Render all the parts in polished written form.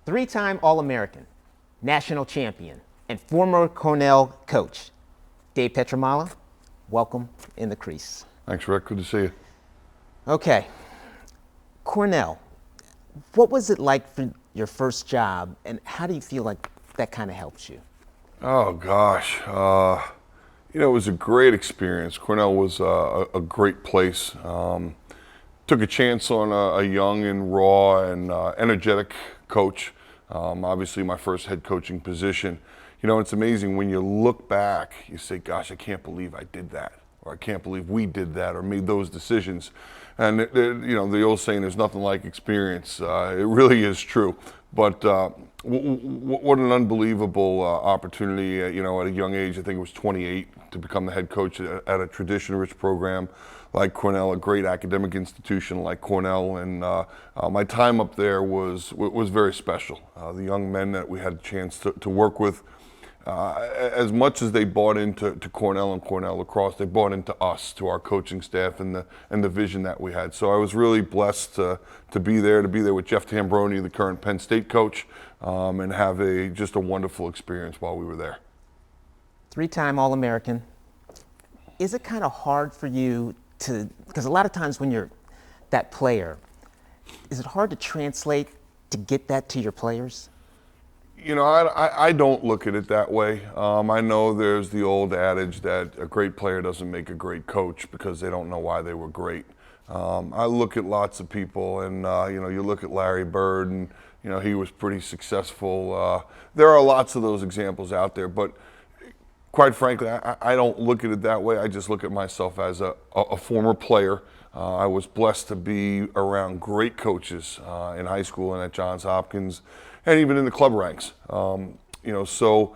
Three-time All-American, national champion, and former Cornell coach, Dave Pietramala, welcome in the Crease. Thanks, Rick. Good to see you. Okay, Cornell, what was it like for your first job, and how do you feel like that kind of helps you? Oh, gosh. It was a great experience. Cornell was a great place. Took a chance on a young and raw and energetic coach. Obviously, my first head coaching position. It's amazing when you look back, you say, gosh, I can't believe I did that, or I can't believe we did that or made those decisions. And, the old saying, there's nothing like experience. It really is true. But what an unbelievable opportunity, at a young age. I think it was 28, to become the head coach at a tradition-rich program like Cornell, a great academic institution like Cornell. And my time up there was very special. The young men that we had a chance to work with, as much as they bought into Cornell and Cornell Lacrosse, they bought into us, to our coaching staff, and the vision that we had. So I was really blessed to be there with Jeff Tambroni, the current Penn State coach, and have just a wonderful experience while we were there. Three-time All-American. Is it kind of hard for you because a lot of times when you're that player, is it hard to translate to get that to your players? I don't look at it that way. I know there's the old adage that a great player doesn't make a great coach because they don't know why they were great. I look at lots of people, and you look at Larry Bird, and he was pretty successful. There are lots of those examples out there, but quite frankly, I don't look at it that way. I just look at myself as a former player. I was blessed to be around great coaches in high school and at Johns Hopkins, and even in the club ranks. So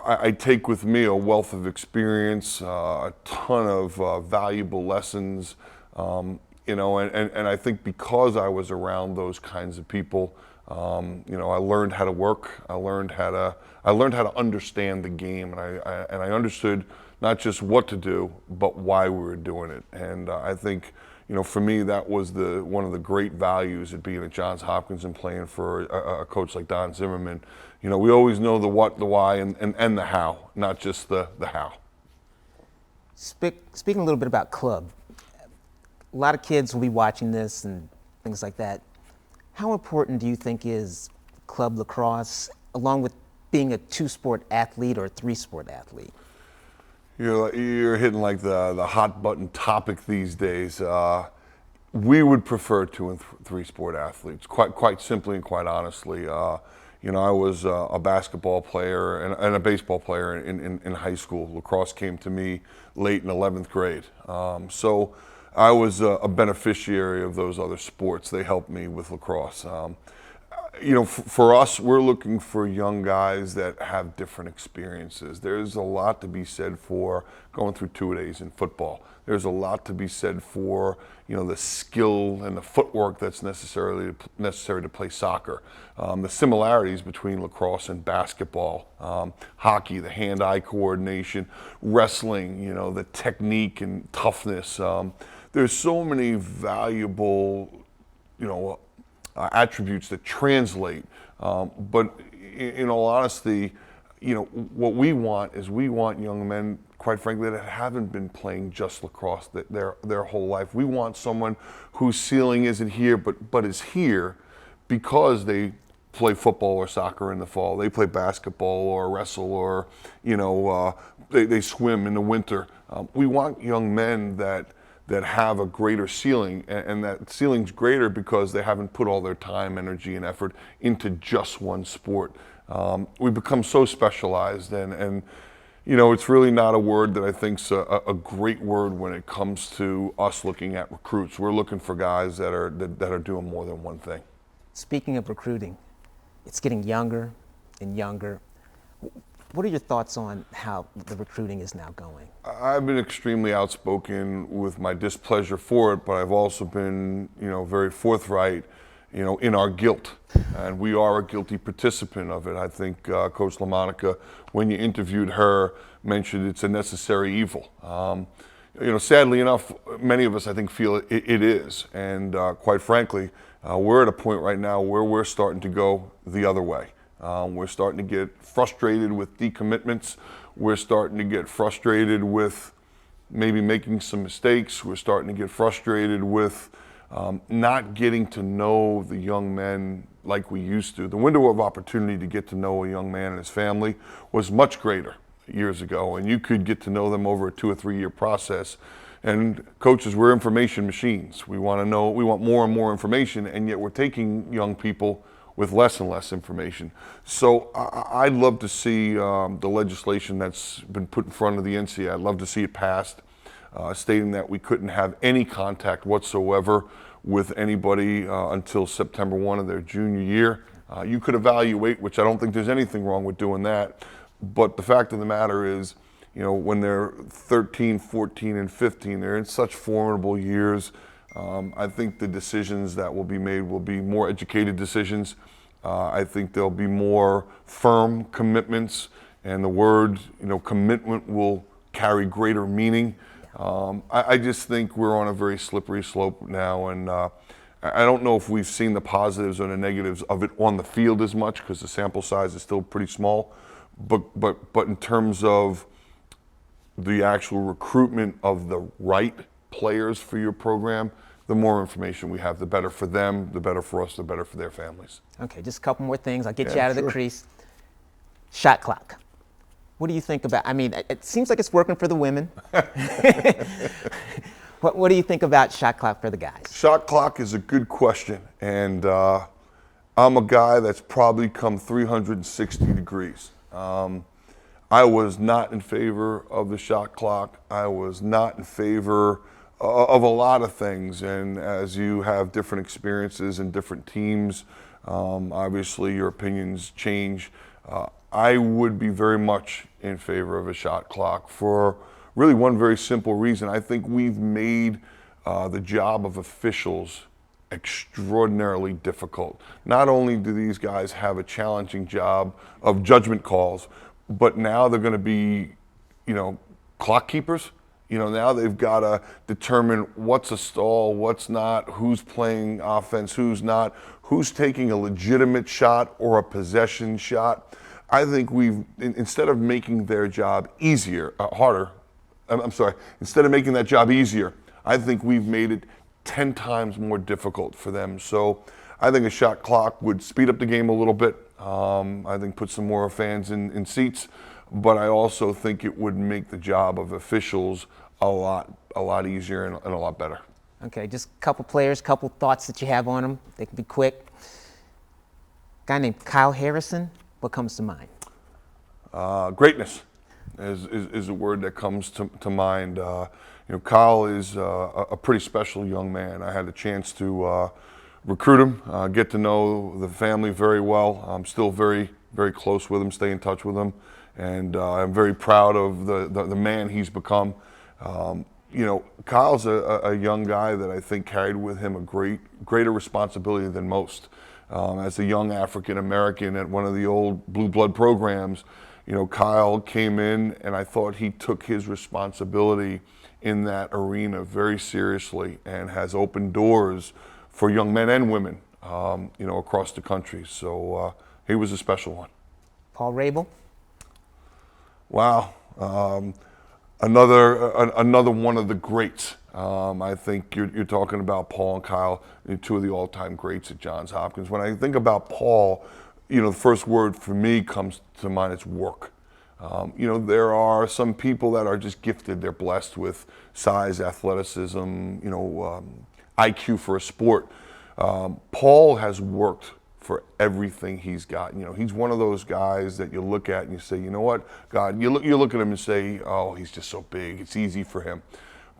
I take with me a wealth of experience, a ton of valuable lessons, and I think because I was around those kinds of people, I learned how to work. I learned how to understand the game, and I understood not just what to do, but why we were doing it. And I think, for me, that was one of the great values of being at Johns Hopkins and playing for a coach like Don Zimmerman. We always know the what, the why, and the how, not just the how. Speaking a little bit about club, a lot of kids will be watching this and things like that. How important do you think is club lacrosse, along with being a two-sport athlete or a three-sport athlete? You're hitting like the hot button topic these days. We would prefer two and three-sport athletes, quite simply and quite honestly. I was a basketball player and a baseball player in high school. Lacrosse came to me late in 11th grade. So I was a beneficiary of those other sports. They helped me with lacrosse. For us, we're looking for young guys that have different experiences. There's a lot to be said for going through two-a-days in football. There's a lot to be said for, the skill and the footwork that's necessary to play soccer. The similarities between lacrosse and basketball, hockey, the hand-eye coordination, wrestling, the technique and toughness. There's so many valuable, attributes that translate, but in all honesty, what we want is young men, quite frankly, that haven't been playing just lacrosse their whole life. We want someone whose ceiling isn't here, but is here because they play football or soccer in the fall. They play basketball or wrestle or they swim in the winter. We want young men that have a greater ceiling, and that ceiling's greater because they haven't put all their time, energy, and effort into just one sport. We become so specialized, and it's really not a word that I think's a great word when it comes to us looking at recruits. We're looking for guys that are doing more than one thing. Speaking of recruiting, it's getting younger and younger. What are your thoughts on how the recruiting is now going? I've been extremely outspoken with my displeasure for it, but I've also been, very forthright, in our guilt. And we are a guilty participant of it. I think Coach LaMonica, when you interviewed her, mentioned it's a necessary evil. Sadly enough, many of us, I think, feel it is. And quite frankly, We're at a point right now where we're starting to go the other way. We're starting to get frustrated with decommitments. We're starting to get frustrated with maybe making some mistakes. We're starting to get frustrated with not getting to know the young men like we used to. The window of opportunity to get to know a young man and his family was much greater years ago, and you could get to know them over a 2 or 3 year process. And coaches, we're information machines. We want to know, we want more and more information, and yet we're taking young people with less and less information. So I'd love to see the legislation that's been put in front of the NCAA. I'd love to see it passed, stating that we couldn't have any contact whatsoever with anybody until September 1 of their junior year. You could evaluate, which I don't think there's anything wrong with doing that, but the fact of the matter is, you know, when they're 13, 14, and 15, they're in such formidable years. I think the decisions that will be made will be more educated decisions. I think there'll be more firm commitments, and the word, you know, commitment will carry greater meaning. I just think we're on a very slippery slope now, and I don't know if we've seen the positives or the negatives of it on the field as much because the sample size is still pretty small. But in terms of the actual recruitment of the right players for your program, the more information we have, the better for them, the better for us, the better for their families. Okay, just a couple more things. I'll get you out of the crease. Shot clock. What do you think about? I mean, it seems like it's working for the women. What do you think about shot clock for the guys? Shot clock is a good question, and I'm a guy that's probably come 360 degrees. I was not in favor of the shot clock. I was not in favor of a lot of things, and as you have different experiences and different teams, obviously your opinions change. I would be very much in favor of a shot clock for really one very simple reason. I think we've made the job of officials extraordinarily difficult. Not only do these guys have a challenging job of judgment calls, but now they're going to be, you know, clock keepers. You know, now they've got to determine what's a stall, what's not, who's playing offense, who's not, who's taking a legitimate shot or a possession shot. I think instead of making their job instead of making that job easier, I think we've made it 10 times more difficult for them. So I think a shot clock would speed up the game a little bit. I think put some more fans in seats, but I also think it would make the job of officials a lot easier and a lot better. Okay, just a couple players, couple thoughts that you have on them. They can be quick. Guy named Kyle Harrison. What comes to mind? Greatness is a word that comes to mind. You know, Kyle is a pretty special young man. I had a chance to recruit him, get to know the family very well. I'm still very, very close with him, stay in touch with him, and I'm very proud of the man he's become. You know, Kyle's a young guy that I think carried with him a greater responsibility than most. As a young African American at one of the old blue blood programs, you know, Kyle came in and I thought he took his responsibility in that arena very seriously and has opened doors for young men and women, you know, across the country. So he was a special one. Paul Rabel. Wow, another one of the greats. I think you're talking about Paul and Kyle, two of the all-time greats at Johns Hopkins. When I think about Paul, you know, the first word for me comes to mind, it's work. You know, there are some people that are just gifted. They're blessed with size, athleticism, you know, IQ for a sport. Paul has worked for everything he's got. You know, he's one of those guys that you look at and you say, you know what, God, you look at him and say, oh, he's just so big. It's easy for him.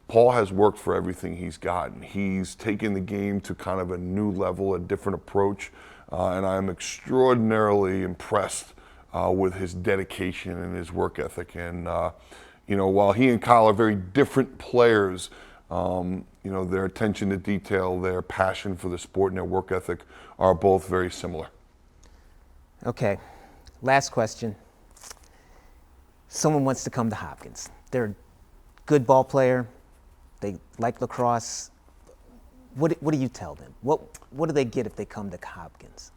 Paul has worked for everything he's gotten. He's taken the game to kind of a new level, a different approach, and I'm extraordinarily impressed with his dedication and his work ethic. And you know, while he and Kyle are very different players, you know, their attention to detail, their passion for the sport, and their work ethic are both very similar. Okay, last question. Someone wants to come to Hopkins. They're a good ball player. They like lacrosse. what do you tell them? What do they get if they come to Hopkins?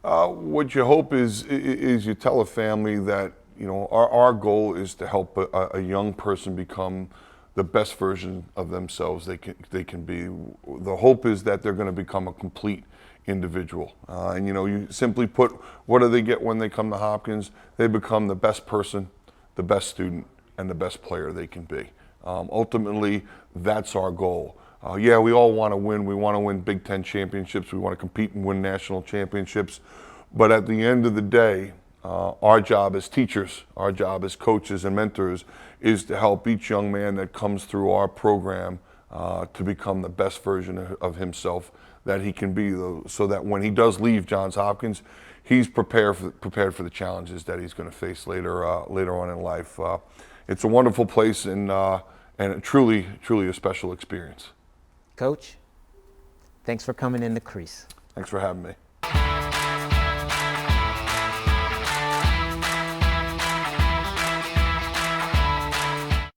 What you hope is you tell a family that, you know, our goal is to help a young person become the best version of themselves they can be. The hope is that they're going to become a complete individual. And you know, you simply put, what do they get when they come to Hopkins? They become the best person, the best student, and the best player they can be. Ultimately, that's our goal. Yeah, we all want to win. We want to win Big Ten championships. We want to compete and win national championships. But at the end of the day, our job as teachers, our job as coaches and mentors is to help each young man that comes through our program to become the best version of himself that he can be, so that when he does leave Johns Hopkins, he's prepared for the challenges that he's going to face later on in life. It's a wonderful place and truly a special experience. Coach, thanks for coming in to Crease. Thanks for having me.